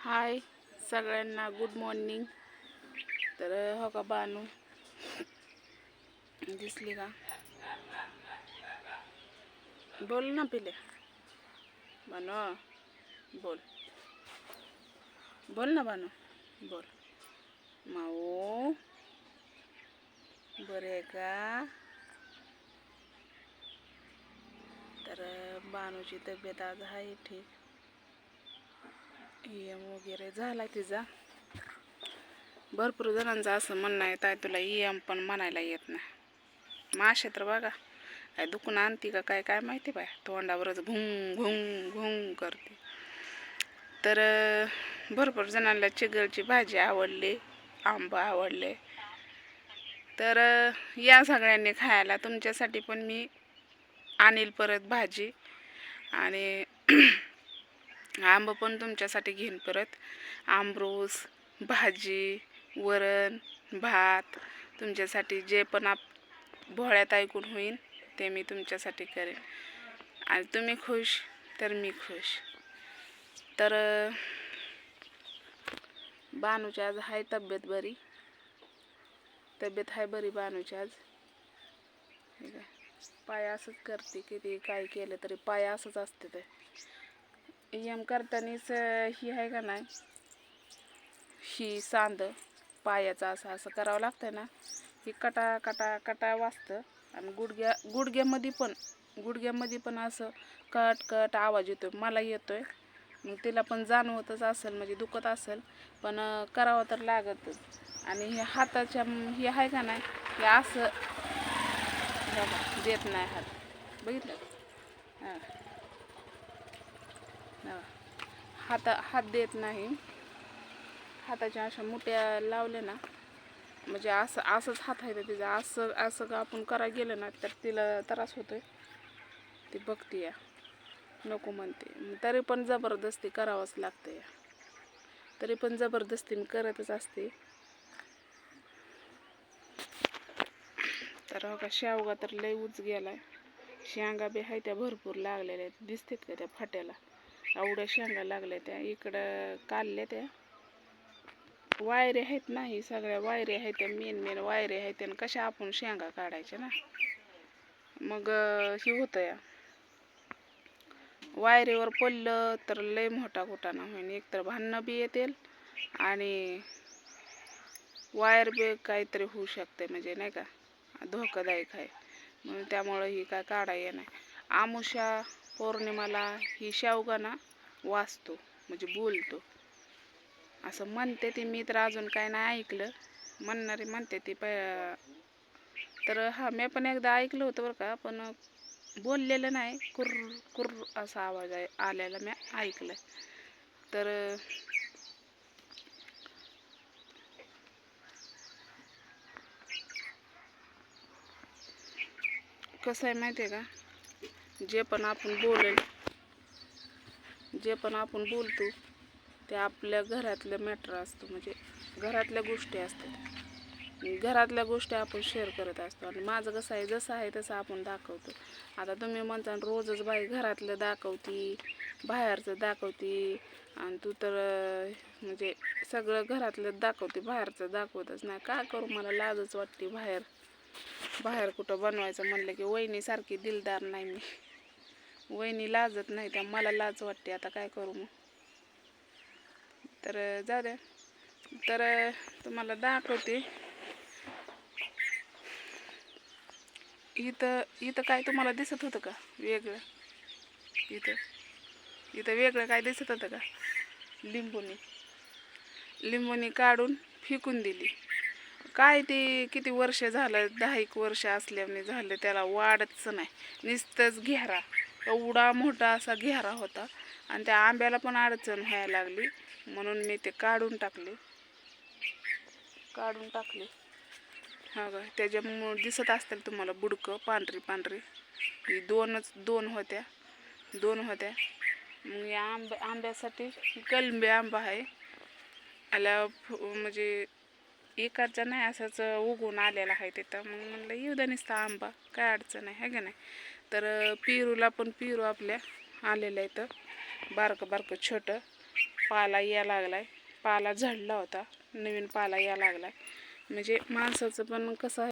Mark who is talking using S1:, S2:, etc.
S1: हाय सगळ्यांना, good morning. तर हो का बानू दिसली का? बोल ना पिले. बानू बोल, बोल ना बानू, बोल. माऊ बरे आहे का? तर बानूची तब्येत आज आहे ठीक. EM वगैरे झाला तिचा. भरपूर जणांचं असं म्हणणं आहे, ताई तुला EM पण म्हणायला येत नाही. माशे तर बघा काय दुखून आणती का काय काय माहिती बाय, तोंडावरच घुंग घुंग घुंग करते. तर भरपूर जणांना चिगळची भाजी आवडली, आंबा आवडले. तर या सगळ्यांनी खायला. तुमच्यासाठी पण मी आणील परत भाजी, आणि आंब पण तुमच्यासाठी घेईन परत. आंबरूस, भाजी, वरण, भात तुमच्यासाठी जे पण भोळ्यात ऐकून होईल ते मी तुमच्यासाठी करेन. आणि तुम्ही खुश तर मी खुश. तर बानूची आज हाय तब्येत बरी. तब्येत हाय बरी बानूची आज. ठीक आहे. पाय असंच करते, किती काय केलं तरी पाय असंच असते. ते EM करतानीच ही आहे का नाही, ही सांद पायाचं असं असं करावं लागतं ना, ही कटा कटा कटा वाजतं. आणि गुडघ्यामध्ये पण असं कट कट आवाज येतोय, मला येतोय. मग तिला पण जाणवतच असेल, म्हणजे दुखत असेल, पण करावं तर लागतच. आणि हे हाताच्या हे आहे का नाही, हे असं देत नाही हात, बघितलं. हां, हात देत नाही. हाताच्या अशा मुठ्या लावल्या ना, म्हणजे असंच हात आहे तिचा. असं का आपण करायला गेलं ना तर तिला त्रास होतोय. ती बघते या, नको म्हणते, तरी पण जबरदस्ती करावंच लागतं या. तरी पण जबरदस्ती मी करतच असते. तर हो का, शेवगा तर लय उच गेलाय. शेंगा बी आहे त्या भरपूर लागलेल्या आहेत, दिसतात का त्या फाट्याला? एवढ्या शेंगा लागल्या त्या. इकडं काढल्या त्या वायरे आहेत ना, ही सगळ्या वायरे आहेत त्या, मेन वायरे आहेत. आणि कशा आपण शेंगा काढायच्या ना, मग ही होतं या. वायरेवर पडलं तर लय मोठा कुटाणा होईल. एकतर भांडणं बी येतील आणि वायर बी काहीतरी होऊ शकते, म्हणजे नाही का, धोकादायक आहे. म्हणून त्यामुळं ही काय काढायला नाही. आमुषा पौर्णिमाला ही शेवगा ना वाचतो, म्हणजे बोलतो असं म्हणते ती. मी तर अजून काय नाही ऐकलं, म्हणणारी म्हणते ती. तर हा, मी पण एकदा ऐकलं होतं बरं का, पण बोललेलं नाही. कुर्र कुर्र असा आवाज आलेला मी ऐकलं. तर कसं आहे माहिती आहे का, जे पण आपण बोलतो ते आपल्या घरातलं मॅटर असतं, म्हणजे घरातल्या गोष्टी असतात. घरातल्या गोष्टी आपण शेअर करत असतो. आणि माझं कसं आहे, जसं आहे तसं आपण दाखवतो. आता तुम्ही म्हणता रोजच बाई घरातलं दाखवती, बाहेरचं दाखवती, आणि तू तर म्हणजे सगळं घरातलं दाखवते, बाहेरचं दाखवतच नाही. काय करू, मला लाजच वाटते. बाहेर कुठं बनवायचं म्हणलं की वहिनीसारखी दिलदार नाही मी. वहिनी लाजत नाही, त्या मला लाज वाटते. आता काय करू मग. तर जाऊ द्या. तर तुम्हाला दाखवते. इथं काय तुम्हाला दिसत होतं का वेगळं? इथं वेगळं काय दिसत होतं का? लिंबूनी काढून फेकून दिली. काय ते किती वर्ष झालं, 10 वर्ष असल्याने झालं, त्याला वाढच नाही, नुसतंच घेरा. एवढा मोठा असा घेरा होता. आणि त्या आंब्याला पण अडचण व्हायला लागली, म्हणून मी ते काढून टाकले. हा का, त्याच्यामुळे दिसत असतील तुम्हाला बुडकं पांढरी. ही दोन होत्या. मग या आंब्यासाठी कलमी आंबा आहे. म्हणजे एकाचा नाही, असाच उगून आलेला आहे तिथं. मग म्हणलं येऊ द्या नुसता आंबा, काय अडचण आहे का नाही. तर पेरूला पण पेरू आपल्या आलेलं आहे इथं, बारकं छोटं. पाला या लागलाय, पाला झडला होता, नवीन पाला या लागलाय. म्हणजे माणसाचं पण कसं आहे,